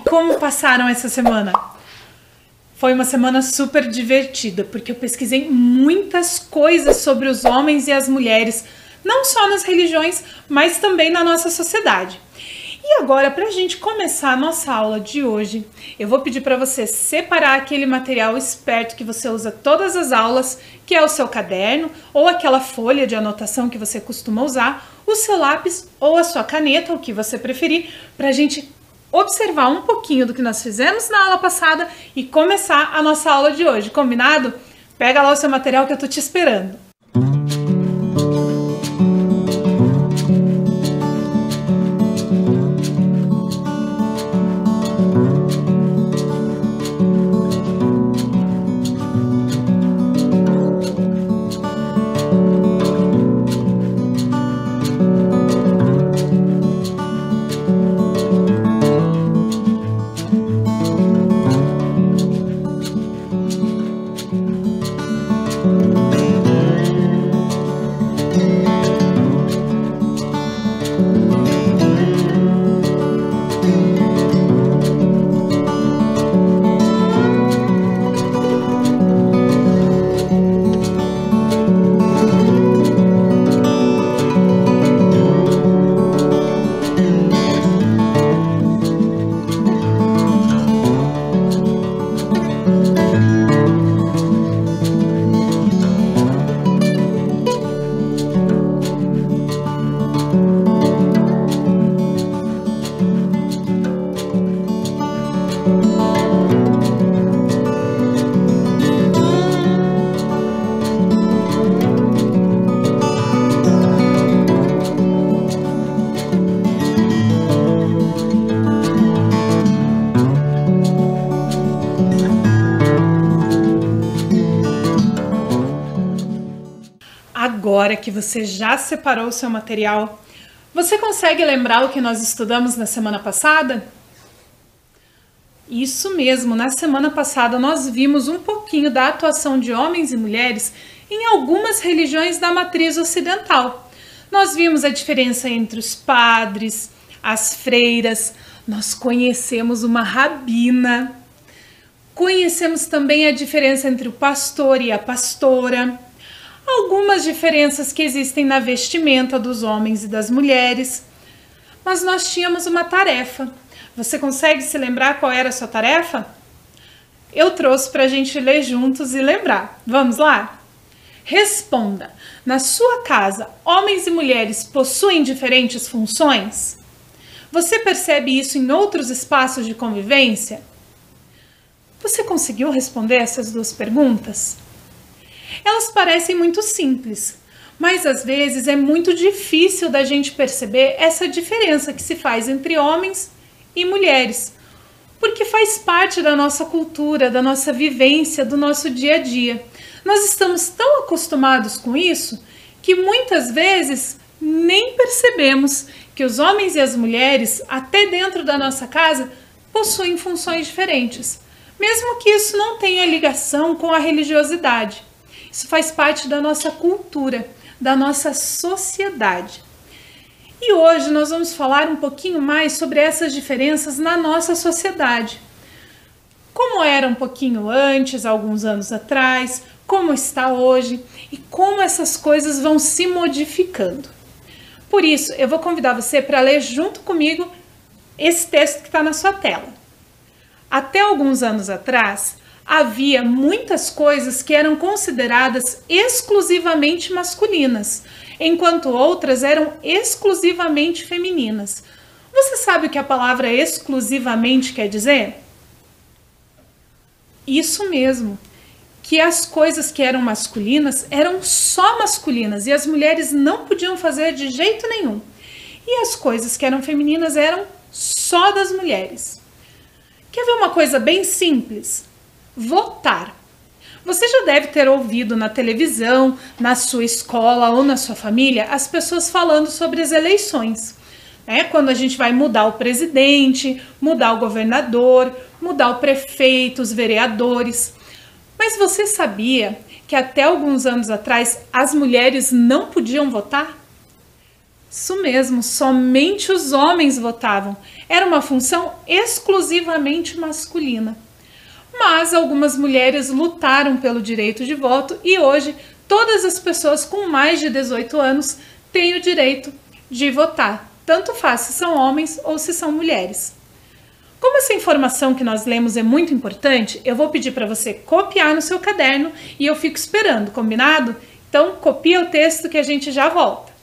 Como passaram essa semana? Foi uma semana super divertida, porque eu pesquisei muitas coisas sobre os homens e as mulheres, não só nas religiões, mas também na nossa sociedade. E agora, para a gente começar a nossa aula de hoje, eu vou pedir para você separar aquele material esperto que você usa todas as aulas, que é o seu caderno ou aquela folha de anotação que você costuma usar, o seu lápis ou a sua caneta, o que você preferir, para a gente observar um pouquinho do que nós fizemos na aula passada e começar a nossa aula de hoje, combinado? Pega lá o seu material que eu tô te esperando. Agora que você já separou o seu material, você consegue lembrar o que nós estudamos na semana passada? Isso mesmo, na semana passada nós vimos um pouquinho da atuação de homens e mulheres em algumas religiões da matriz ocidental. Nós vimos a diferença entre os padres, as freiras, nós conhecemos uma rabina, conhecemos também a diferença entre o pastor e a pastora, algumas diferenças que existem na vestimenta dos homens e das mulheres, mas nós tínhamos uma tarefa. Você consegue se lembrar qual era a sua tarefa? Eu trouxe para a gente ler juntos e lembrar. Vamos lá? Responda. Na sua casa, homens e mulheres possuem diferentes funções? Você percebe isso em outros espaços de convivência? Você conseguiu responder essas duas perguntas? Elas parecem muito simples, mas às vezes é muito difícil da gente perceber essa diferença que se faz entre homens e mulheres, porque faz parte da nossa cultura, da nossa vivência, do nosso dia a dia. Nós estamos tão acostumados com isso que muitas vezes nem percebemos que os homens e as mulheres, até dentro da nossa casa, possuem funções diferentes, mesmo que isso não tenha ligação com a religiosidade. Isso faz parte da nossa cultura, da nossa sociedade. E hoje nós vamos falar um pouquinho mais sobre essas diferenças na nossa sociedade. Como era um pouquinho antes, alguns anos atrás, como está hoje e como essas coisas vão se modificando. Por isso, eu vou convidar você para ler junto comigo esse texto que está na sua tela. Até alguns anos atrás, havia muitas coisas que eram consideradas exclusivamente masculinas, enquanto outras eram exclusivamente femininas. Você sabe o que a palavra exclusivamente quer dizer? Isso mesmo, que as coisas que eram masculinas eram só masculinas e as mulheres não podiam fazer de jeito nenhum. E as coisas que eram femininas eram só das mulheres. Quer ver uma coisa bem simples? Votar. Você já deve ter ouvido na televisão, na sua escola ou na sua família as pessoas falando sobre as eleições. Quando a gente vai mudar o presidente, mudar o governador, mudar o prefeito, os vereadores. Mas você sabia que até alguns anos atrás as mulheres não podiam votar? Isso mesmo, somente os homens votavam. Era uma função exclusivamente masculina. Mas algumas mulheres lutaram pelo direito de voto e hoje todas as pessoas com mais de 18 anos têm o direito de votar, tanto faz se são homens ou se são mulheres. Como essa informação que nós lemos é muito importante, eu vou pedir para você copiar no seu caderno e eu fico esperando, combinado? Então copia o texto que a gente já volta.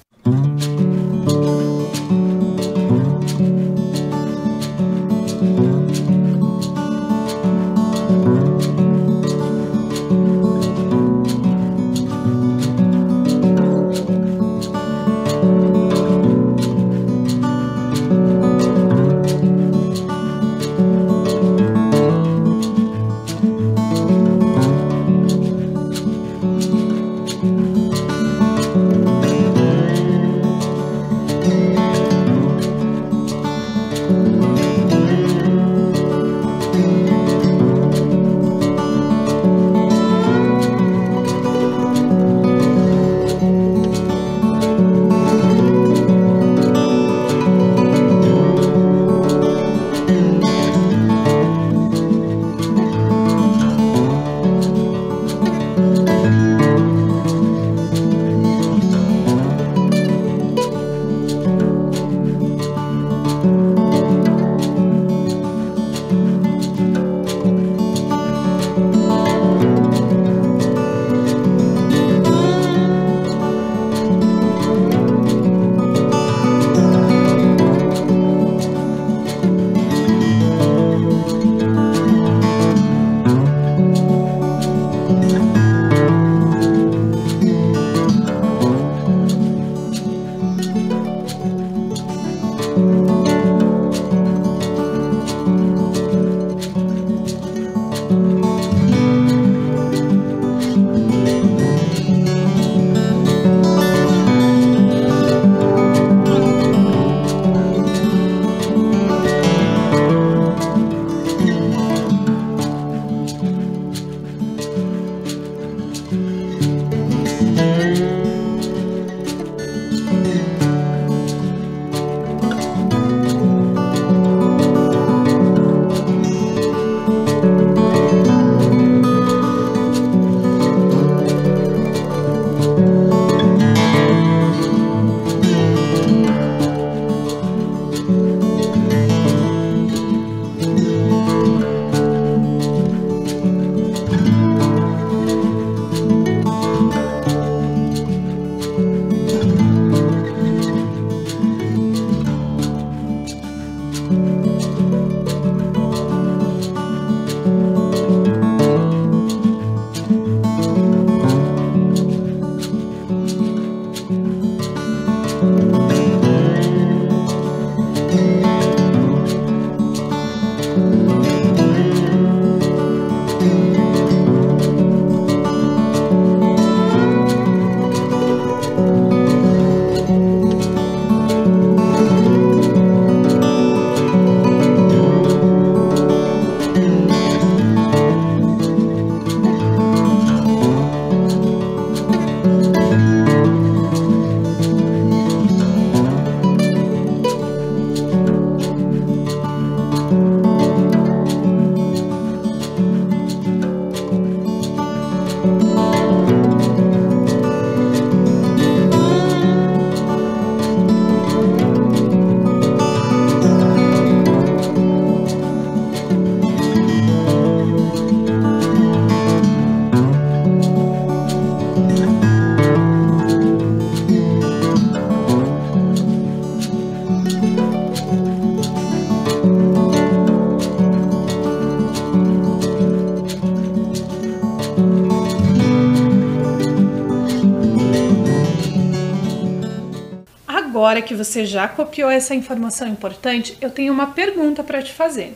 Agora que você já copiou essa informação importante, eu tenho uma pergunta para te fazer.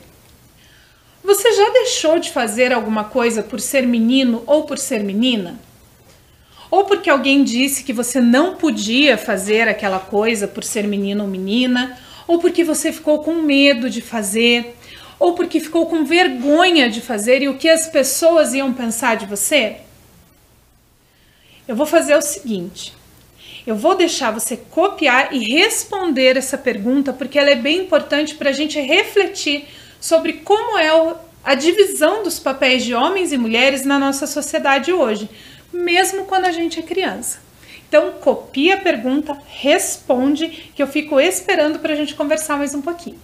Você já deixou de fazer alguma coisa por ser menino ou por ser menina? Ou porque alguém disse que você não podia fazer aquela coisa por ser menino ou menina? Ou porque você ficou com medo de fazer? Ou porque ficou com vergonha de fazer e o que as pessoas iam pensar de você? Eu vou fazer o seguinte. Eu vou deixar você copiar e responder essa pergunta, porque ela é bem importante para a gente refletir sobre como é a divisão dos papéis de homens e mulheres na nossa sociedade hoje, mesmo quando a gente é criança. Então, copia a pergunta, responde, que eu fico esperando para a gente conversar mais um pouquinho.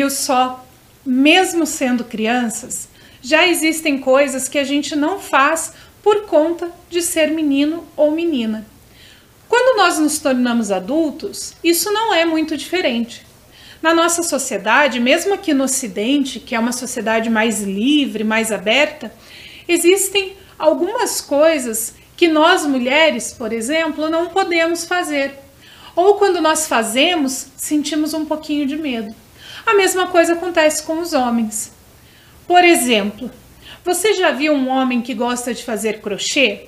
viu só? Mesmo sendo crianças, já existem coisas que a gente não faz por conta de ser menino ou menina. Quando nós nos tornamos adultos, isso não é muito diferente. Na nossa sociedade, mesmo aqui no Ocidente, que é uma sociedade mais livre, mais aberta, existem algumas coisas que nós mulheres, por exemplo, não podemos fazer. Ou quando nós fazemos, sentimos um pouquinho de medo. A mesma coisa acontece com os homens. Por exemplo, você já viu um homem que gosta de fazer crochê?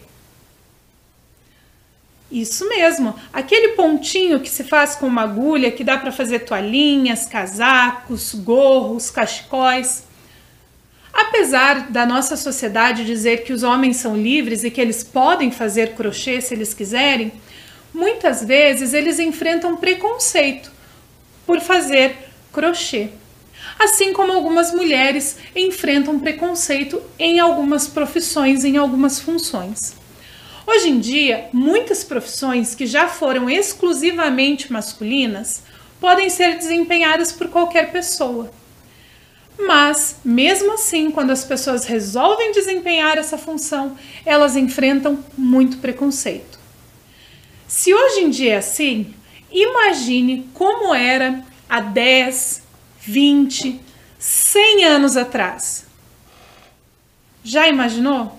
Isso mesmo, aquele pontinho que se faz com uma agulha que dá para fazer toalhinhas, casacos, gorros, cachecóis. Apesar da nossa sociedade dizer que os homens são livres e que eles podem fazer crochê se eles quiserem, muitas vezes eles enfrentam preconceito por fazer crochê. Assim como algumas mulheres enfrentam preconceito em algumas profissões, em algumas funções. Hoje em dia, muitas profissões que já foram exclusivamente masculinas podem ser desempenhadas por qualquer pessoa. Mas, mesmo assim, quando as pessoas resolvem desempenhar essa função, elas enfrentam muito preconceito. Se hoje em dia é assim, imagine como era há 10, 20, 100 anos atrás. Já imaginou?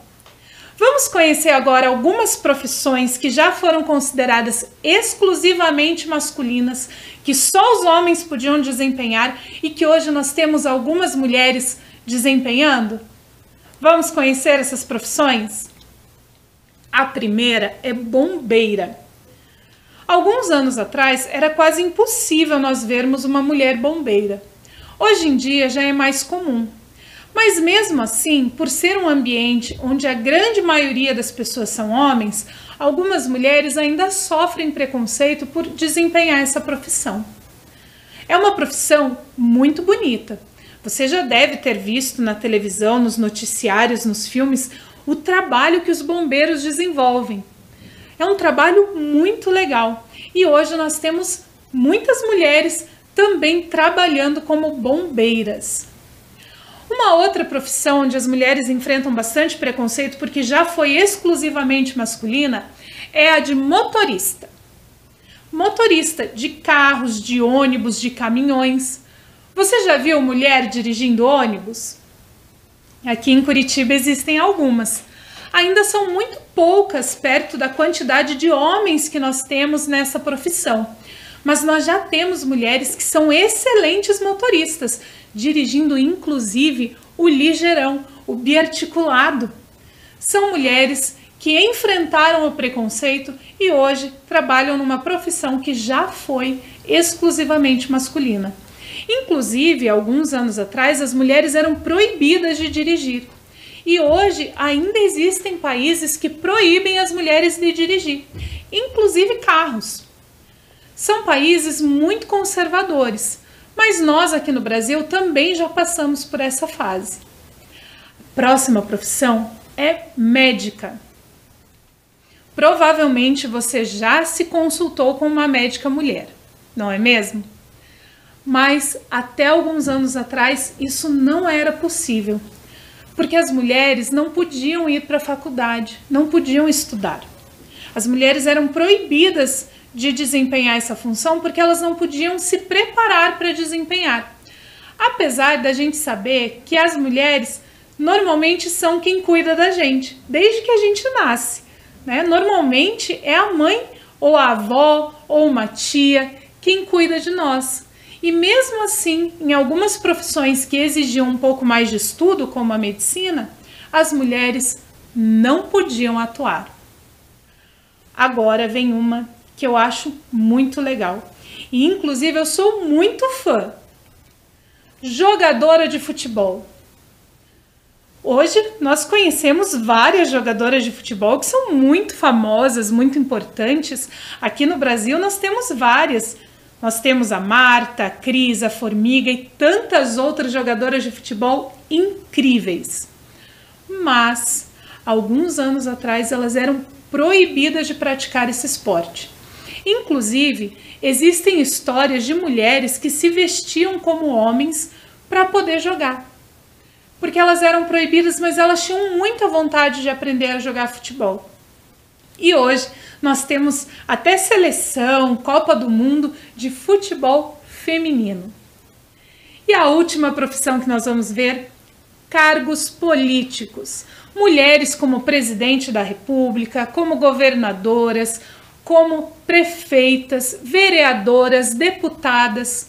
Vamos conhecer agora algumas profissões que já foram consideradas exclusivamente masculinas, que só os homens podiam desempenhar e que hoje nós temos algumas mulheres desempenhando? Vamos conhecer essas profissões? A primeira é bombeira. Alguns anos atrás era quase impossível nós vermos uma mulher bombeira. Hoje em dia já é mais comum. Mas mesmo assim, por ser um ambiente onde a grande maioria das pessoas são homens, algumas mulheres ainda sofrem preconceito por desempenhar essa profissão. É uma profissão muito bonita. Você já deve ter visto na televisão, nos noticiários, nos filmes, o trabalho que os bombeiros desenvolvem. É um trabalho muito legal. E hoje nós temos muitas mulheres também trabalhando como bombeiras. Uma outra profissão onde as mulheres enfrentam bastante preconceito porque já foi exclusivamente masculina é a de motorista. Motorista de carros, de ônibus, de caminhões. Você já viu mulher dirigindo ônibus? Aqui em Curitiba existem algumas. Ainda são muito poucas perto da quantidade de homens que nós temos nessa profissão. Mas nós já temos mulheres que são excelentes motoristas, dirigindo inclusive o ligeirão, o biarticulado. São mulheres que enfrentaram o preconceito e hoje trabalham numa profissão que já foi exclusivamente masculina. Inclusive, alguns anos atrás, as mulheres eram proibidas de dirigir. E hoje ainda existem países que proíbem as mulheres de dirigir, inclusive carros. São países muito conservadores, mas nós aqui no Brasil também já passamos por essa fase. A próxima profissão é médica. Provavelmente você já se consultou com uma médica mulher, não é mesmo? Mas até alguns anos atrás isso não era possível, porque as mulheres não podiam ir para a faculdade, não podiam estudar. As mulheres eram proibidas de desempenhar essa função porque elas não podiam se preparar para desempenhar. Apesar da gente saber que as mulheres normalmente são quem cuida da gente, desde que a gente nasce, né? Normalmente é a mãe ou a avó ou uma tia quem cuida de nós. E mesmo assim, em algumas profissões que exigiam um pouco mais de estudo, como a medicina, as mulheres não podiam atuar. Agora vem uma que eu acho muito legal. E inclusive eu sou muito fã. Jogadora de futebol. Hoje nós conhecemos várias jogadoras de futebol que são muito famosas, muito importantes. Aqui no Brasil nós temos várias. Nós temos a Marta, a Cris, a Formiga e tantas outras jogadoras de futebol incríveis. Mas, alguns anos atrás, elas eram proibidas de praticar esse esporte. Inclusive, existem histórias de mulheres que se vestiam como homens para poder jogar. Porque elas eram proibidas, mas elas tinham muita vontade de aprender a jogar futebol. E hoje nós temos até seleção, Copa do Mundo de futebol feminino. E a última profissão que nós vamos ver, cargos políticos. Mulheres como presidente da República, como governadoras, como prefeitas, vereadoras, deputadas.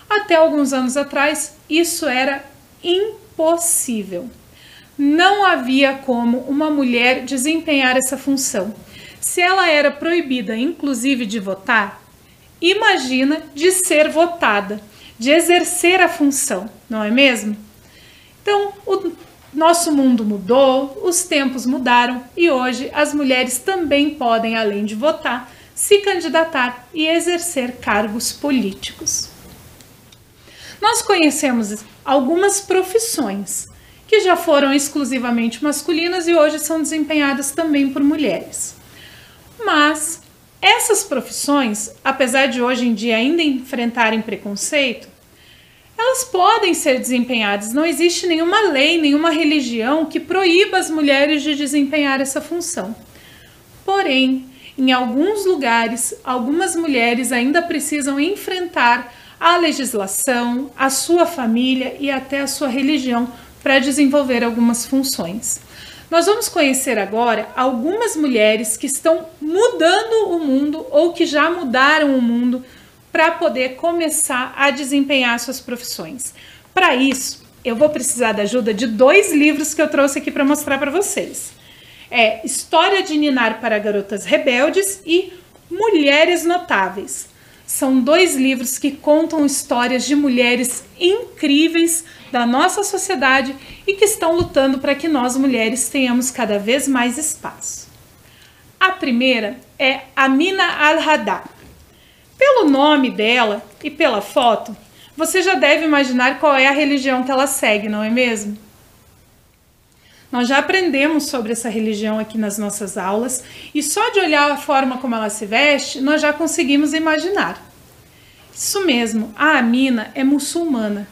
Até alguns anos atrás, isso era impossível. Não havia como uma mulher desempenhar essa função. Se ela era proibida, inclusive, de votar, imagina de ser votada, de exercer a função, não é mesmo? Então, o nosso mundo mudou, os tempos mudaram e hoje as mulheres também podem, além de votar, se candidatar e exercer cargos políticos. Nós conhecemos algumas profissões que já foram exclusivamente masculinas e hoje são desempenhadas também por mulheres. Mas essas profissões, apesar de hoje em dia ainda enfrentarem preconceito, elas podem ser desempenhadas. Não existe nenhuma lei, nenhuma religião que proíba as mulheres de desempenhar essa função. Porém, em alguns lugares, algumas mulheres ainda precisam enfrentar a legislação, a sua família e até a sua religião para desenvolver algumas funções. Nós vamos conhecer agora algumas mulheres que estão mudando o mundo ou que já mudaram o mundo para poder começar a desempenhar suas profissões. Para isso, eu vou precisar da ajuda de 2 livros que eu trouxe aqui para mostrar para vocês. É História de Ninar para Garotas Rebeldes e Mulheres Notáveis. São 2 livros que contam histórias de mulheres incríveis da nossa sociedade e que estão lutando para que nós mulheres tenhamos cada vez mais espaço. A primeira é Amina al-Haddad. Pelo nome dela e pela foto, você já deve imaginar qual é a religião que ela segue, não é mesmo? Nós já aprendemos sobre essa religião aqui nas nossas aulas e só de olhar a forma como ela se veste, nós já conseguimos imaginar. Isso mesmo, a Amina é muçulmana.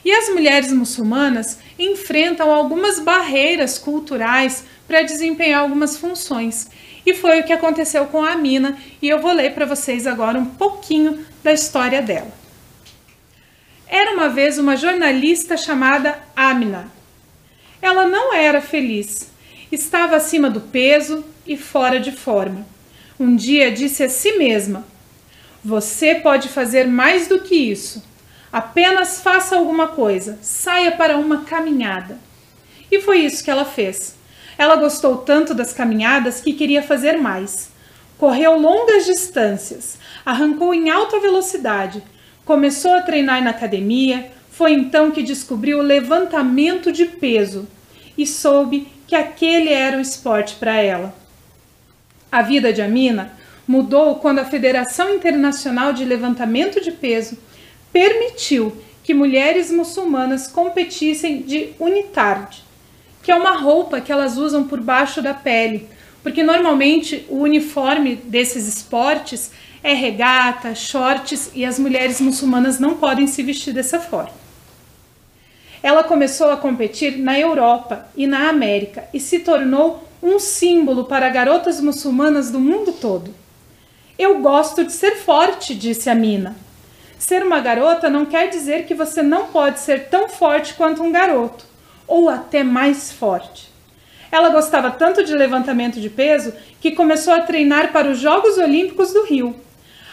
E as mulheres muçulmanas enfrentam algumas barreiras culturais para desempenhar algumas funções. E foi o que aconteceu com a Amina, e eu vou ler para vocês agora um pouquinho da história dela. Era uma vez uma jornalista chamada Amina. Ela não era feliz, estava acima do peso e fora de forma. Um dia disse a si mesma: "Você pode fazer mais do que isso. Apenas faça alguma coisa, saia para uma caminhada." E foi isso que ela fez. Ela gostou tanto das caminhadas que queria fazer mais. Correu longas distâncias, arrancou em alta velocidade, começou a treinar na academia. Foi então que descobriu o levantamento de peso e soube que aquele era o esporte para ela. A vida de Amina mudou quando a Federação Internacional de Levantamento de Peso permitiu que mulheres muçulmanas competissem de unitard, que é uma roupa que elas usam por baixo da pele, porque normalmente o uniforme desses esportes é regata, shorts, e as mulheres muçulmanas não podem se vestir dessa forma. Ela começou a competir na Europa e na América e se tornou um símbolo para garotas muçulmanas do mundo todo. "Eu gosto de ser forte", disse Amina. Ser uma garota não quer dizer que você não pode ser tão forte quanto um garoto, ou até mais forte. Ela gostava tanto de levantamento de peso que começou a treinar para os Jogos Olímpicos do Rio.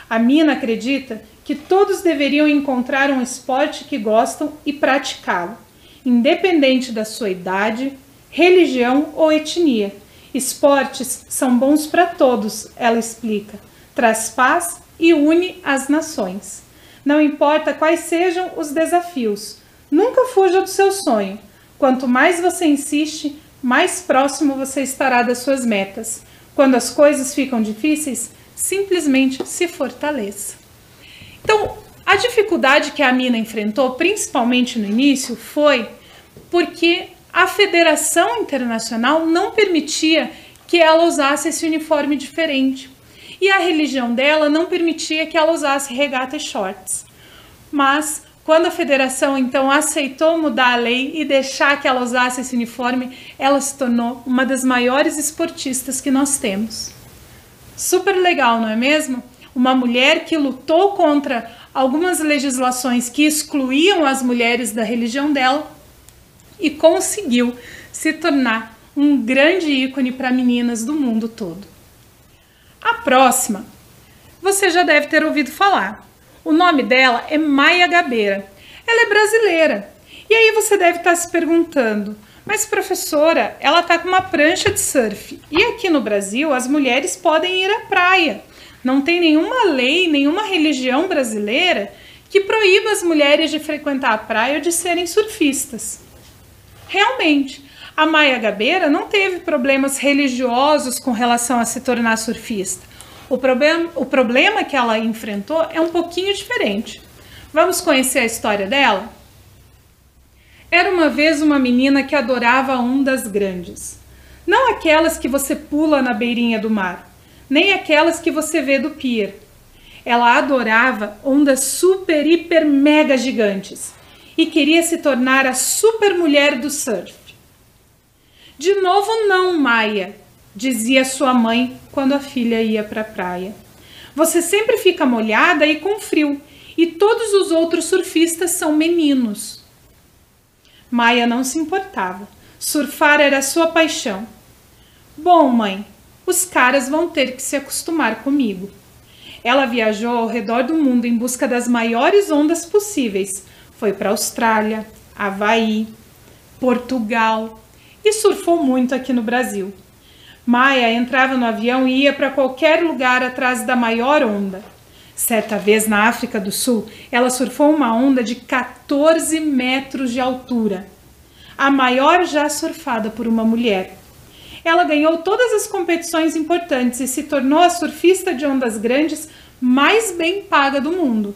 Amina acredita que todos deveriam encontrar um esporte que gostam e praticá-lo, independente da sua idade, religião ou etnia. Esportes são bons para todos, ela explica. Traz paz e une as nações. Não importa quais sejam os desafios, nunca fuja do seu sonho. Quanto mais você insiste, mais próximo você estará das suas metas. Quando as coisas ficam difíceis, simplesmente se fortaleça. Então, a dificuldade que a Amina enfrentou, principalmente no início, foi porque a Federação Internacional não permitia que ela usasse esse uniforme diferente. e a religião dela não permitia que ela usasse regata e shorts. Mas, quando a federação então aceitou mudar a lei e deixar que ela usasse esse uniforme, ela se tornou uma das maiores esportistas que nós temos. Super legal, não é mesmo? Uma mulher que lutou contra algumas legislações que excluíam as mulheres da religião dela e conseguiu se tornar um grande ícone para meninas do mundo todo. A próxima, você já deve ter ouvido falar. O nome dela é Maia Gabeira. Ela é brasileira. E aí você deve estar se perguntando, mas professora, ela está com uma prancha de surf. E aqui no Brasil as mulheres podem ir à praia. Não tem nenhuma lei, nenhuma religião brasileira que proíba as mulheres de frequentar a praia ou de serem surfistas. Realmente, a Maia Gabeira não teve problemas religiosos com relação a se tornar surfista. O problema que ela enfrentou é um pouquinho diferente. Vamos conhecer a história dela? Era uma vez uma menina que adorava ondas grandes. Não aquelas que você pula na beirinha do mar, nem aquelas que você vê do pier. Ela adorava ondas super, hiper, mega gigantes e queria se tornar a super mulher do surf. De novo não, Maia, dizia sua mãe quando a filha ia para a praia. Você sempre fica molhada e com frio, e todos os outros surfistas são meninos. Maia não se importava. Surfar era sua paixão. Bom, mãe, os caras vão ter que se acostumar comigo. Ela viajou ao redor do mundo em busca das maiores ondas possíveis. Foi para a Austrália, Havaí, Portugal e surfou muito aqui no Brasil. Maia entrava no avião e ia para qualquer lugar atrás da maior onda. Certa vez na África do Sul, ela surfou uma onda de 14 metros de altura, a maior já surfada por uma mulher. Ela ganhou todas as competições importantes e se tornou a surfista de ondas grandes mais bem paga do mundo.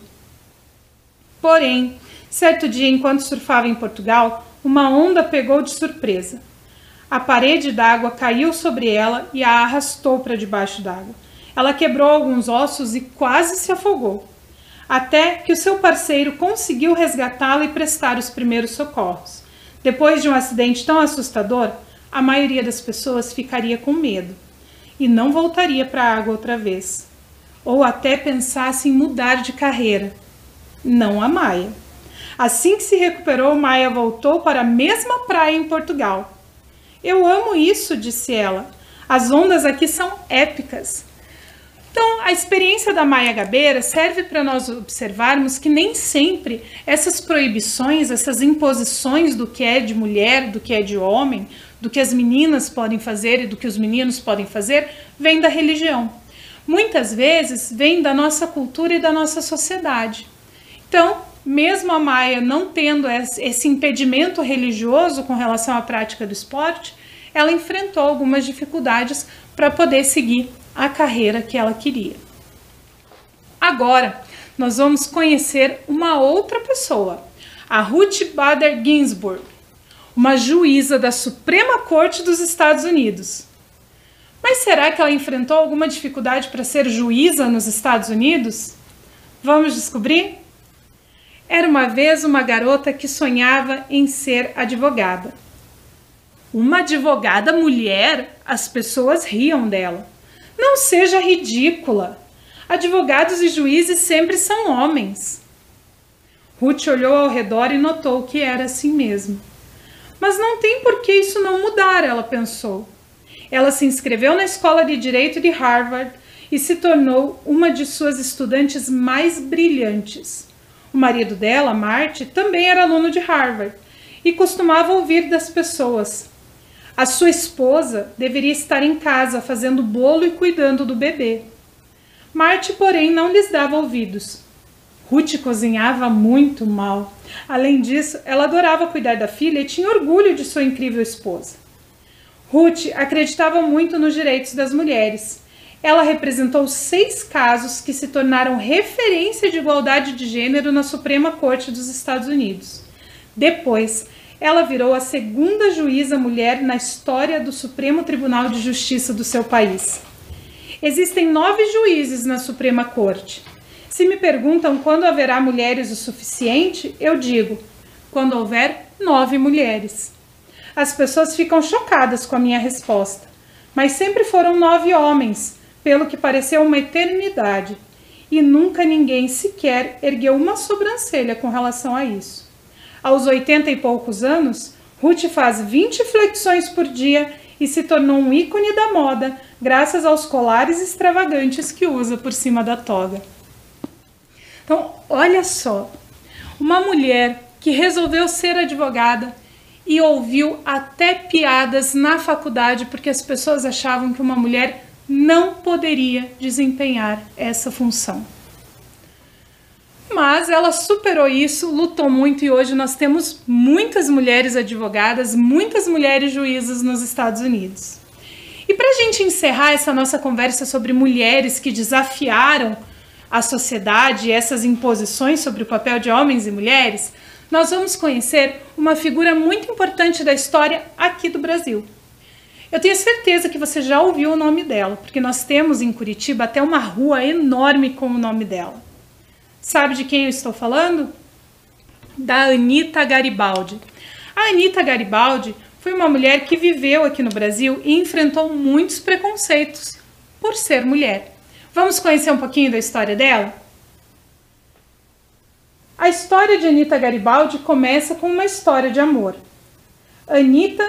Porém, certo dia, enquanto surfava em Portugal, uma onda pegou de surpresa. A parede d'água caiu sobre ela e a arrastou para debaixo d'água. Ela quebrou alguns ossos e quase se afogou, até que o seu parceiro conseguiu resgatá-la e prestar os primeiros socorros. Depois de um acidente tão assustador, a maioria das pessoas ficaria com medo e não voltaria para a água outra vez, ou até pensasse em mudar de carreira. Não a Maia. Assim que se recuperou, Maia voltou para a mesma praia em Portugal. Eu amo isso, disse ela. As ondas aqui são épicas. Então, a experiência da Maia Gabeira serve para nós observarmos que nem sempre essas proibições, essas imposições do que é de mulher, do que é de homem, do que as meninas podem fazer e do que os meninos podem fazer, vem da religião. Muitas vezes vem da nossa cultura e da nossa sociedade. Então, mesmo a Maia não tendo esse impedimento religioso com relação à prática do esporte, ela enfrentou algumas dificuldades para poder seguir a carreira que ela queria. Agora, nós vamos conhecer uma outra pessoa, a Ruth Bader Ginsburg, uma juíza da Suprema Corte dos Estados Unidos. Mas será que ela enfrentou alguma dificuldade para ser juíza nos Estados Unidos? Vamos descobrir? Era uma vez uma garota que sonhava em ser advogada. Uma advogada mulher? As pessoas riam dela. Não seja ridícula. Advogados e juízes sempre são homens. Ruth olhou ao redor e notou que era assim mesmo. Mas não tem por que isso não mudar, ela pensou. Ela se inscreveu na Escola de Direito de Harvard e se tornou uma de suas estudantes mais brilhantes. O marido dela, Marty, também era aluno de Harvard e costumava ouvir das pessoas. A sua esposa deveria estar em casa fazendo bolo e cuidando do bebê. Marty, porém, não lhes dava ouvidos. Ruth cozinhava muito mal. Além disso, ela adorava cuidar da filha e tinha orgulho de sua incrível esposa. Ruth acreditava muito nos direitos das mulheres. Ela representou 6 casos que se tornaram referência de igualdade de gênero na Suprema Corte dos Estados Unidos. Depois, ela virou a segunda juíza mulher na história do Supremo Tribunal de Justiça do seu país. Existem 9 juízes na Suprema Corte. Se me perguntam quando haverá mulheres o suficiente, eu digo, quando houver 9 mulheres. As pessoas ficam chocadas com a minha resposta, mas sempre foram 9 homens, pelo que pareceu uma eternidade, e nunca ninguém sequer ergueu uma sobrancelha com relação a isso. Aos 80 e poucos anos, Ruth faz 20 flexões por dia e se tornou um ícone da moda, graças aos colares extravagantes que usa por cima da toga. Então, olha só, uma mulher que resolveu ser advogada e ouviu até piadas na faculdade porque as pessoas achavam que uma mulher não poderia desempenhar essa função. Mas ela superou isso, lutou muito e hoje nós temos muitas mulheres advogadas, muitas mulheres juízas nos Estados Unidos. E para a gente encerrar essa nossa conversa sobre mulheres que desafiaram a sociedade e essas imposições sobre o papel de homens e mulheres, nós vamos conhecer uma figura muito importante da história aqui do Brasil. Eu tenho certeza que você já ouviu o nome dela, porque nós temos em Curitiba até uma rua enorme com o nome dela. Sabe de quem eu estou falando? Da Anita Garibaldi. A Anita Garibaldi foi uma mulher que viveu aqui no Brasil e enfrentou muitos preconceitos por ser mulher. Vamos conhecer um pouquinho da história dela? A história de Anita Garibaldi começa com uma história de amor. Anita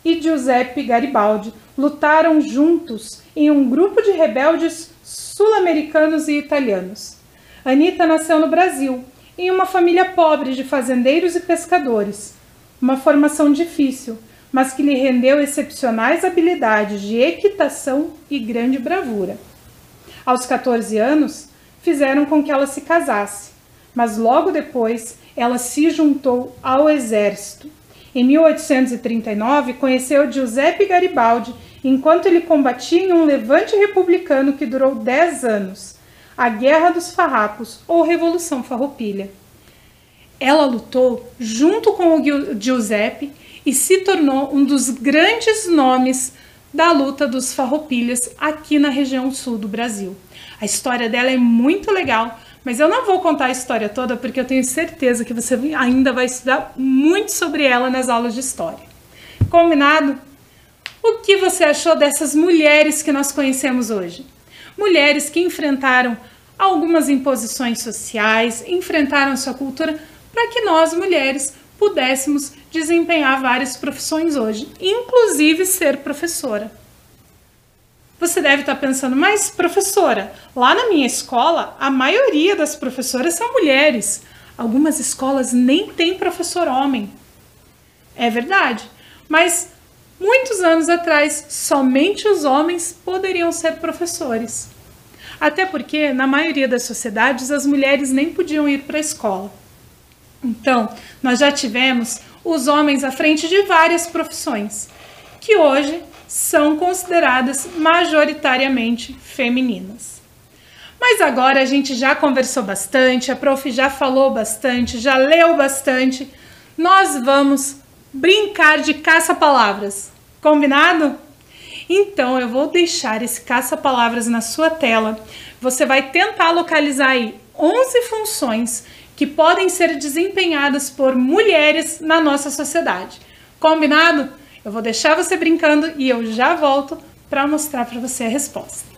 e Giuseppe Garibaldi lutaram juntos em um grupo de rebeldes sul-americanos e italianos. Anita nasceu no Brasil, em uma família pobre de fazendeiros e pescadores. Uma formação difícil, mas que lhe rendeu excepcionais habilidades de equitação e grande bravura. Aos 14 anos, fizeram com que ela se casasse, mas logo depois ela se juntou ao exército. Em 1839, conheceu Giuseppe Garibaldi enquanto ele combatia em um levante republicano que durou 10 anos, a Guerra dos Farrapos ou Revolução Farroupilha. Ela lutou junto com o Giuseppe e se tornou um dos grandes nomes da luta dos Farroupilhas aqui na região sul do Brasil. A história dela é muito legal, mas eu não vou contar a história toda porque eu tenho certeza que você ainda vai estudar muito sobre ela nas aulas de história. Combinado? O que você achou dessas mulheres que nós conhecemos hoje? Mulheres que enfrentaram algumas imposições sociais, enfrentaram sua cultura para que nós, mulheres, pudéssemos desempenhar várias profissões hoje, inclusive ser professora. Você deve estar pensando, mas professora, lá na minha escola, a maioria das professoras são mulheres. Algumas escolas nem têm professor homem. É verdade, mas muitos anos atrás, somente os homens poderiam ser professores. Até porque, na maioria das sociedades, as mulheres nem podiam ir para a escola. Então, nós já tivemos os homens à frente de várias profissões, que hoje são consideradas majoritariamente femininas. Mas agora a gente já conversou bastante, a prof já falou bastante, já leu bastante. Nós vamos brincar de caça-palavras. Combinado? Então eu vou deixar esse caça-palavras na sua tela. Você vai tentar localizar aí 11 funções que podem ser desempenhadas por mulheres na nossa sociedade. Combinado? Eu vou deixar você brincando e eu já volto para mostrar para você a resposta.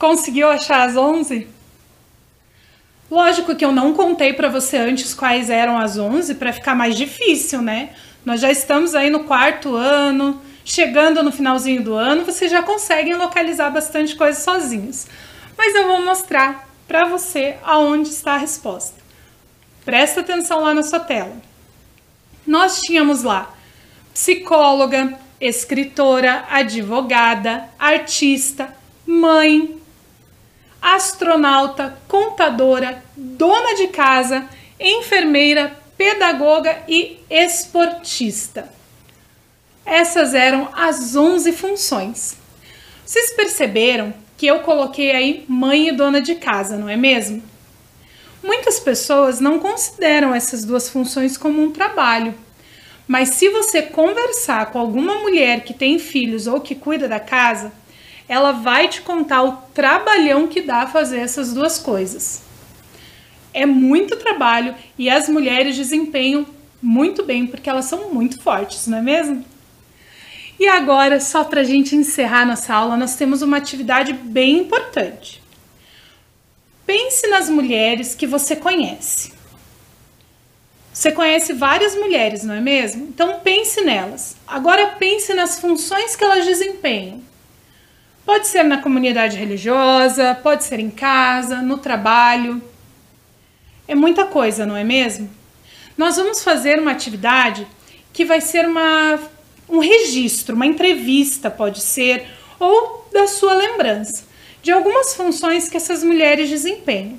Conseguiu achar as 11? Lógico que eu não contei para você antes quais eram as 11 para ficar mais difícil, né? Nós já estamos aí no 4º ano, chegando no finalzinho do ano, vocês já conseguem localizar bastante coisa sozinhos. Mas eu vou mostrar para você aonde está a resposta. Presta atenção lá na sua tela. Nós tínhamos lá psicóloga, escritora, advogada, artista, mãe, astronauta, contadora, dona de casa, enfermeira, pedagoga e esportista. Essas eram as 11 funções. Vocês perceberam que eu coloquei aí mãe e dona de casa, não é mesmo? Muitas pessoas não consideram essas duas funções como um trabalho. Mas se você conversar com alguma mulher que tem filhos ou que cuida da casa, ela vai te contar o trabalhão que dá fazer essas duas coisas. É muito trabalho e as mulheres desempenham muito bem porque elas são muito fortes, não é mesmo? E agora, só para a gente encerrar nossa aula, nós temos uma atividade bem importante. Pense nas mulheres que você conhece. Você conhece várias mulheres, não é mesmo? Então pense nelas. Agora pense nas funções que elas desempenham. Pode ser na comunidade religiosa, pode ser em casa, no trabalho. É muita coisa, não é mesmo? Nós vamos fazer uma atividade que vai ser um registro, uma entrevista, pode ser, ou da sua lembrança, de algumas funções que essas mulheres desempenham.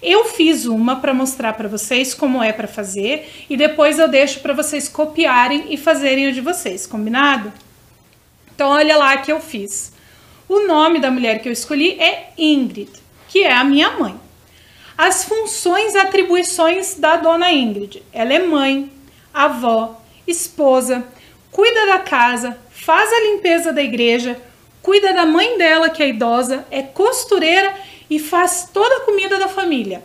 Eu fiz uma para mostrar para vocês como é para fazer e depois eu deixo para vocês copiarem e fazerem o de vocês, combinado? Então olha lá que eu fiz. O nome da mulher que eu escolhi é Ingrid, que é a minha mãe. As funções e atribuições da dona Ingrid. Ela é mãe, avó, esposa, cuida da casa, faz a limpeza da igreja, cuida da mãe dela que é idosa, é costureira e faz toda a comida da família.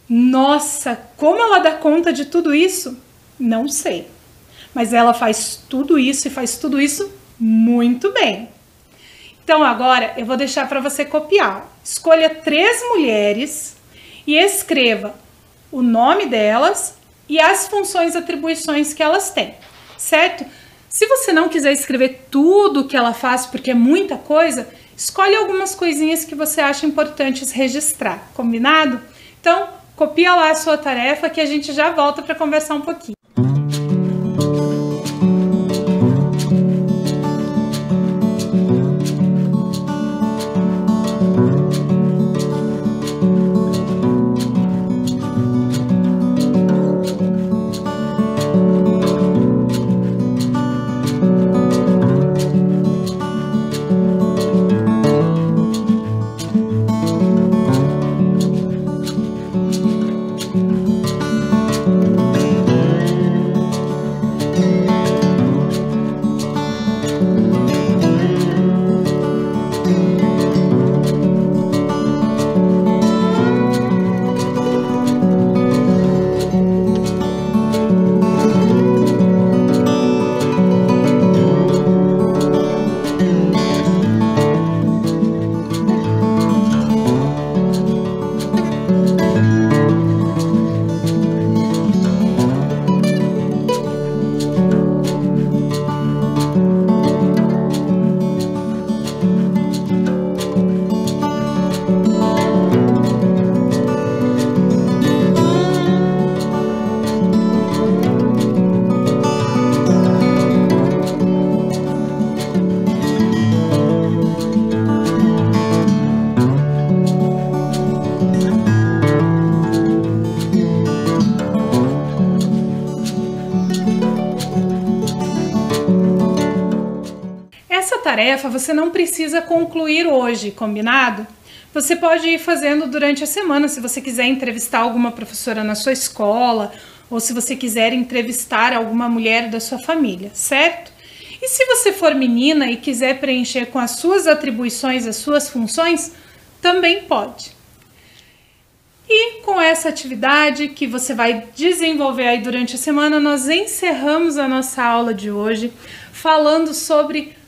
Nossa, como ela dá conta de tudo isso? Não sei. Mas ela faz tudo isso e faz tudo isso muito bem. Então agora eu vou deixar para você copiar. Escolha 3 mulheres e escreva o nome delas e as funções e atribuições que elas têm, certo? Se você não quiser escrever tudo que ela faz, porque é muita coisa, escolhe algumas coisinhas que você acha importantes registrar, combinado? Então, copia lá a sua tarefa que a gente já volta para conversar um pouquinho. Tarefa você não precisa concluir hoje, combinado? Você pode ir fazendo durante a semana, se você quiser entrevistar alguma professora na sua escola, ou se você quiser entrevistar alguma mulher da sua família, certo? E se você for menina e quiser preencher com as suas atribuições, as suas funções, também pode. E com essa atividade que você vai desenvolver aí durante a semana, nós encerramos a nossa aula de hoje falando sobre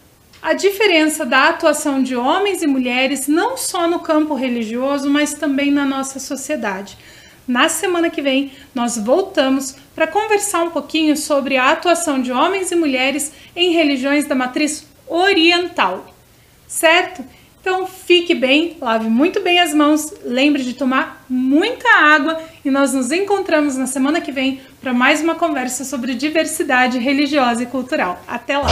a diferença da atuação de homens e mulheres, não só no campo religioso, mas também na nossa sociedade. Na semana que vem, nós voltamos para conversar um pouquinho sobre a atuação de homens e mulheres em religiões da matriz oriental, certo? Então fique bem, lave muito bem as mãos, lembre de tomar muita água e nós nos encontramos na semana que vem para mais uma conversa sobre diversidade religiosa e cultural. Até lá!